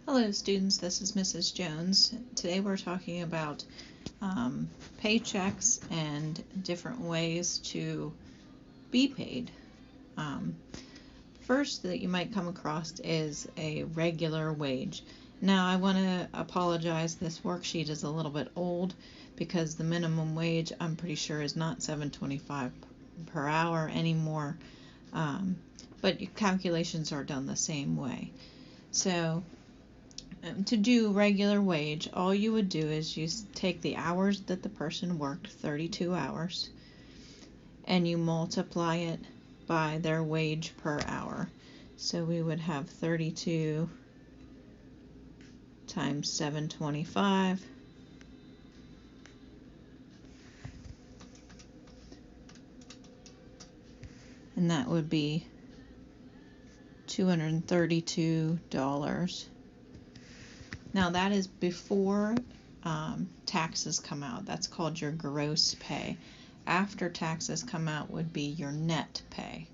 Hello students, this is Mrs. Jones. Today we're talking about paychecks and different ways to be paid. First that you might come across is a regular wage. Now I want to apologize, this worksheet is a little bit old because the minimum wage I'm pretty sure is not $7.25 per hour anymore, but your calculations are done the same way. So to do regular wage, all you would do is you take the hours that the person worked, 32 hours, and you multiply it by their wage per hour. So we would have 32 times 7.25, and that would be $232. Now that is before taxes come out. That's called your gross pay. After taxes come out would be your net pay.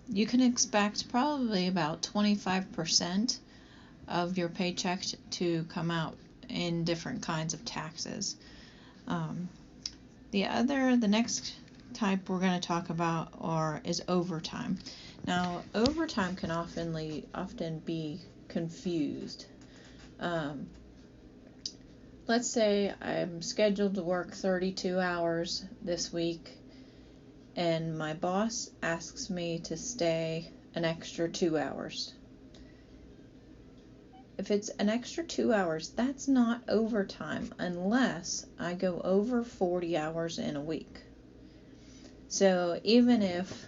You can expect probably about 25% of your paycheck to come out in different kinds of taxes. The next type we're going to talk about is overtime. Now overtime can often be confused. Let's say I'm scheduled to work 32 hours this week and my boss asks me to stay an extra 2 hours. If it's an extra 2 hours, that's not overtime unless I go over 40 hours in a week. So even if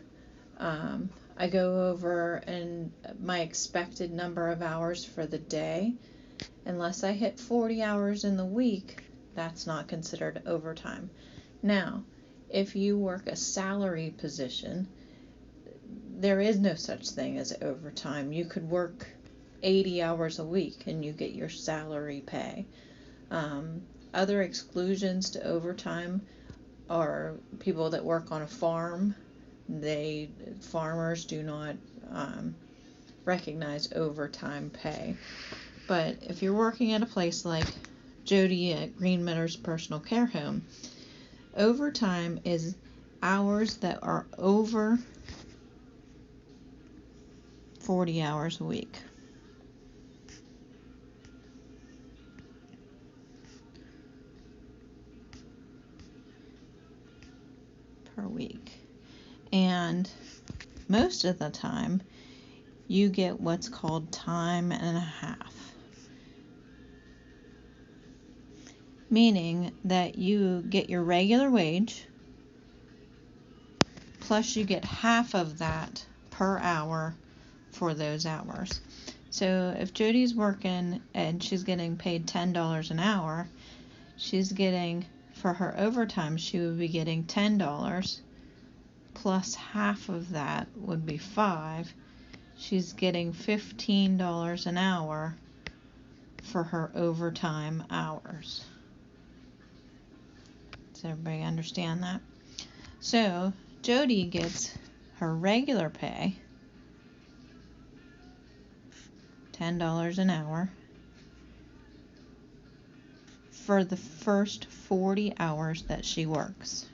I go over my expected number of hours for the day, unless I hit 40 hours in the week, that's not considered overtime. Now, if you work a salary position, there is no such thing as overtime. You could work 80 hours a week and you get your salary pay. Other exclusions to overtime are people that work on a farm. Farmers do not recognize overtime pay. But if you're working at a place like Jody at Green Meadows Personal Care Home, overtime is hours that are over 40 hours a week. Per week. And most of the time you get what's called time and a half. Meaning that you get your regular wage plus you get half of that per hour for those hours. So if Jody's working and she's getting paid $10 an hour, she's getting, for her overtime, she would be getting $10 plus half of that would be $5. She's getting $15 an hour for her overtime hours. Does everybody understand that? So Jody gets her regular pay, $10 an hour, for the first 40 hours that she works.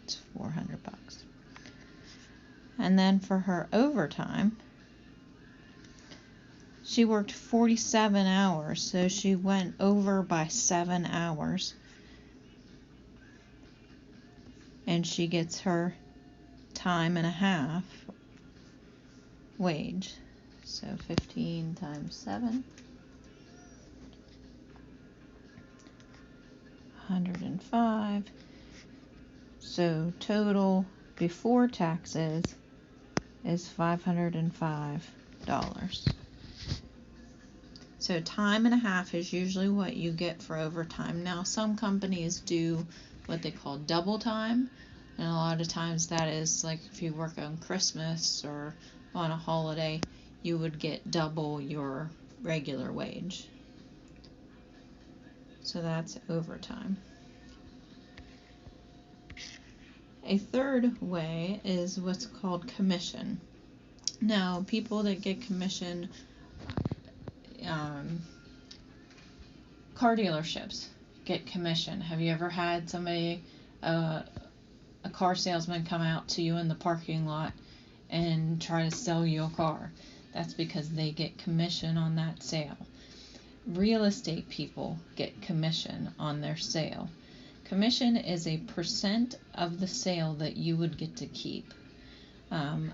It's $400. And then for her overtime, she worked 47 hours, so she went over by 7 hours. And she gets her time and a half wage. So 15 times 7, 105. So total before taxes is $505. So time and a half is usually what you get for overtime. Now some companies do what they call double time, and a lot of times that is like if you work on Christmas or on a holiday, you would get double your regular wage. So that's overtime. A third way is what's called commission. Now, people that get commission, um, car dealerships get commission. Have you ever had somebody, a car salesman, come out to you in the parking lot and try to sell you a car? That's because they get commission on that sale. Real estate people get commission on their sale. Commission is a percent of the sale that you would get to keep.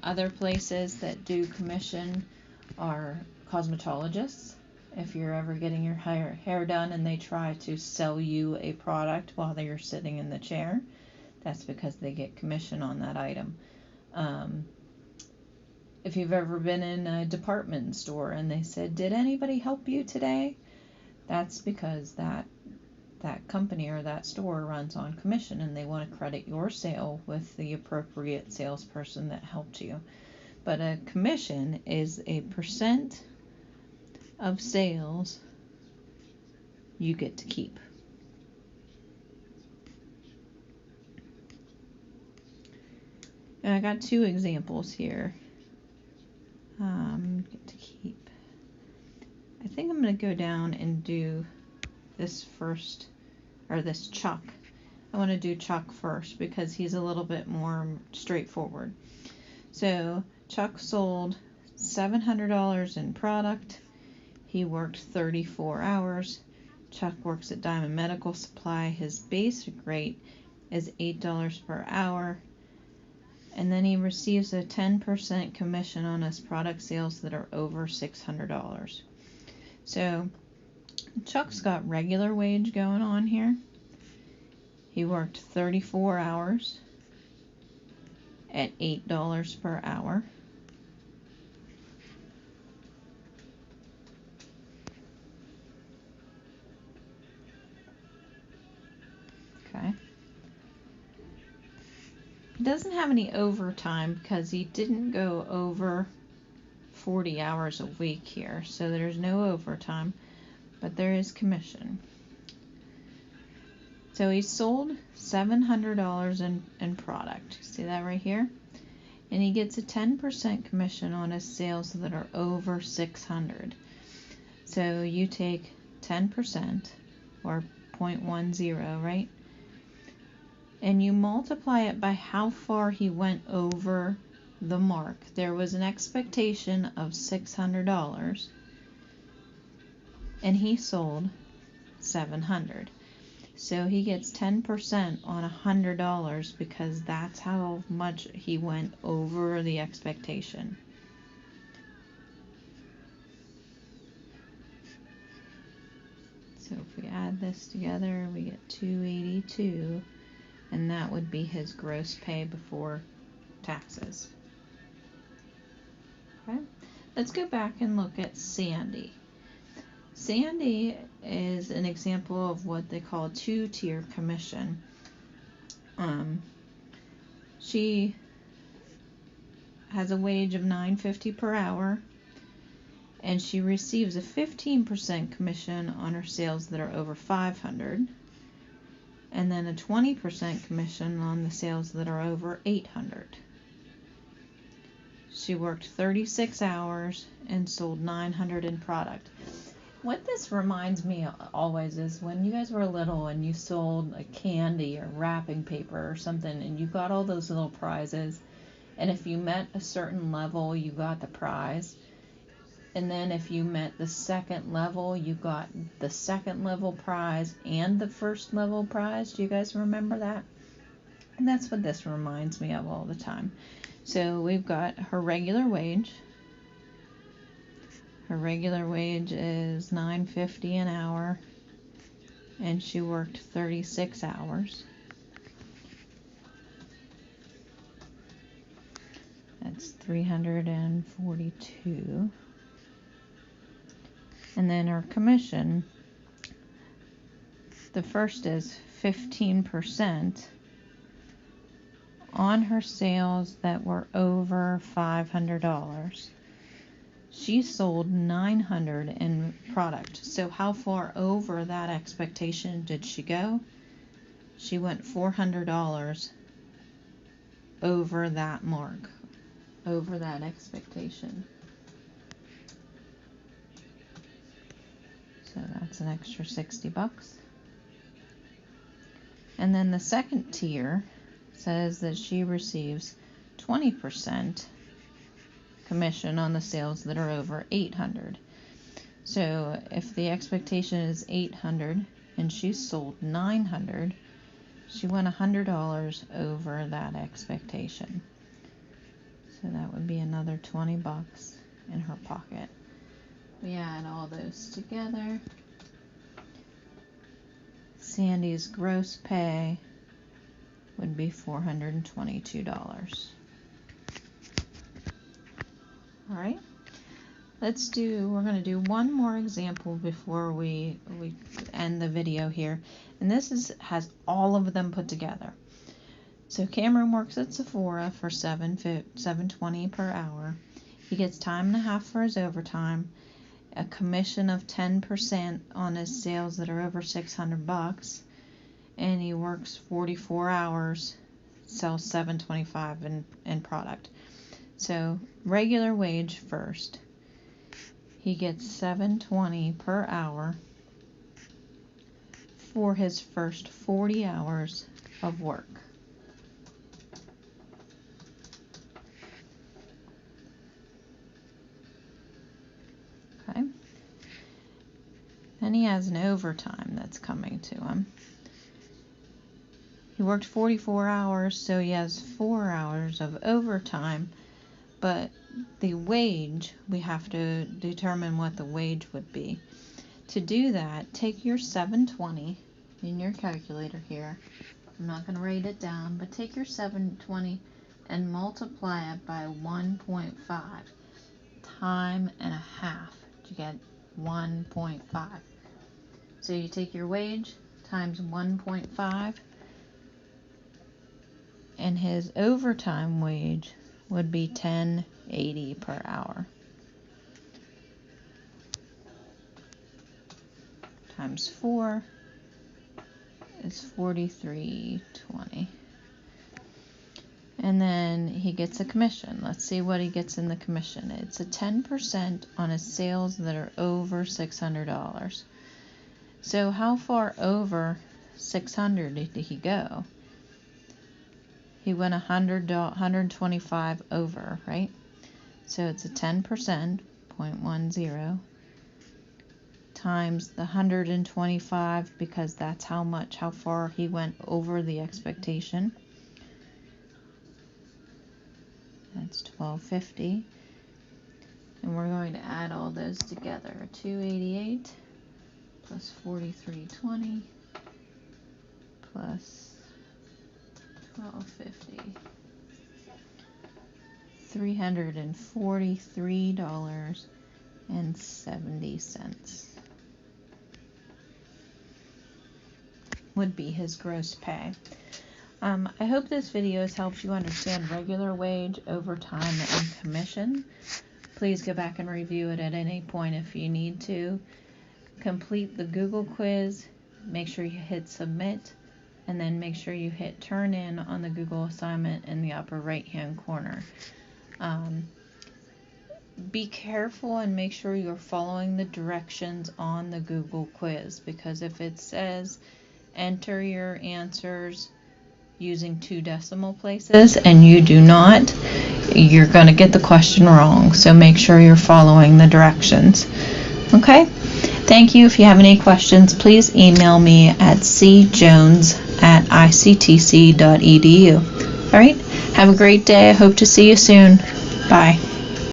Other places that do commission are cosmetologists. If you're ever getting your hair done and they try to sell you a product while you're sitting in the chair, that's because they get commission on that item. If you've ever been in a department store and they said, "Did anybody help you today?" That's because that company or that store runs on commission and they want to credit your sale with the appropriate salesperson that helped you. But a commission is a percent of sales you get to keep. And I got two examples here. Get to keep. I think I'm going to go down and do this first, or this Chuck. I want to do Chuck first because he's a little bit more straightforward. So Chuck sold $700 in product. He worked 34 hours. Chuck works at Diamond Medical Supply. His basic rate is $8 per hour. And then he receives a 10% commission on his product sales that are over $600. So Chuck's got regular wage going on here. He worked 34 hours at $8 per hour. Okay. He doesn't have any overtime because he didn't go over 40 hours a week here, so there's no overtime, but there is commission. So he sold $700 in product. See that right here? And he gets a 10% commission on his sales that are over $600. So you take 10%, or 0.10, right? And you multiply it by how far he went over the mark. There was an expectation of $600, and he sold $700. So he gets 10% on $100 because that's how much he went over the expectation. So if we add this together, we get $282, and that would be his gross pay before taxes. Okay, let's go back and look at Sandy. Sandy is an example of what they call a two-tier commission. She has a wage of $9.50 per hour, and she receives a 15% commission on her sales that are over $500, and then a 20% commission on the sales that are over $800. She worked 36 hours and sold $900 in product. What this reminds me always is when you guys were little and you sold a candy or wrapping paper or something and you got all those little prizes, and if you met a certain level you got the prize, and then if you met the second level you got the second level prize and the first level prize. Do you guys remember that? And that's what this reminds me of all the time. So we've got her regular wage. Her regular wage is $9.50 an hour, and she worked 36 hours. That's $342. And then her commission, the first is 15% on her sales that were over $500. She sold $900 in product. So how far over that expectation did she go? She went $400 over that mark. over that expectation. So that's an extra $60. And then the second tier says that she receives 20% commission on the sales that are over 800. So if the expectation is 800 and she sold 900, she went $100 over that expectation. So that would be another $20 in her pocket. We add all those together. Sandy's gross pay would be $422. All right. We're going to do one more example before we end the video here. And this has all of them put together. So Cameron works at Sephora for $7.20 per hour. He gets time and a half for his overtime, a commission of 10% on his sales that are over $600, and he works 44 hours, sells $7.25 in product. So regular wage first. He gets $7.20 per hour for his first 40 hours of work. Okay. Then he has an overtime that's coming to him. He worked 44 hours, so he has 4 hours of overtime, but the wage, we have to determine what the wage would be. To do that, take your $7.20 in your calculator here. I'm not going to write it down, but take your $7.20 and multiply it by 1.5 time and a half to get 1.5. So you take your wage times 1.5, and his overtime wage would be $10.80 per hour. Times 4 is $43.20. And then he gets a commission. Let's see what he gets in the commission. It's a 10% on his sales that are over $600. So how far over 600 did he go? He went 125 over, right? So it's a 10%, 0.10, times the 125, because that's how far he went over the expectation. That's $12.50. And we're going to add all those together. $288 plus $43.20 plus $12.50. $343.70 would be his gross pay. I hope this video has helped you understand regular wage, overtime, and commission. Please go back and review it at any point if you need to. Complete the Google quiz. Make sure you hit submit, and then make sure you hit turn in on the Google assignment in the upper right hand corner. Be careful and make sure you're following the directions on the Google quiz, because if it says enter your answers using 2 decimal places and you do not, you're going to get the question wrong. So make sure you're following the directions. Okay? Thank you. If you have any questions, please email me at cjones@ictc.edu. All right? Have a great day. I hope to see you soon. Bye.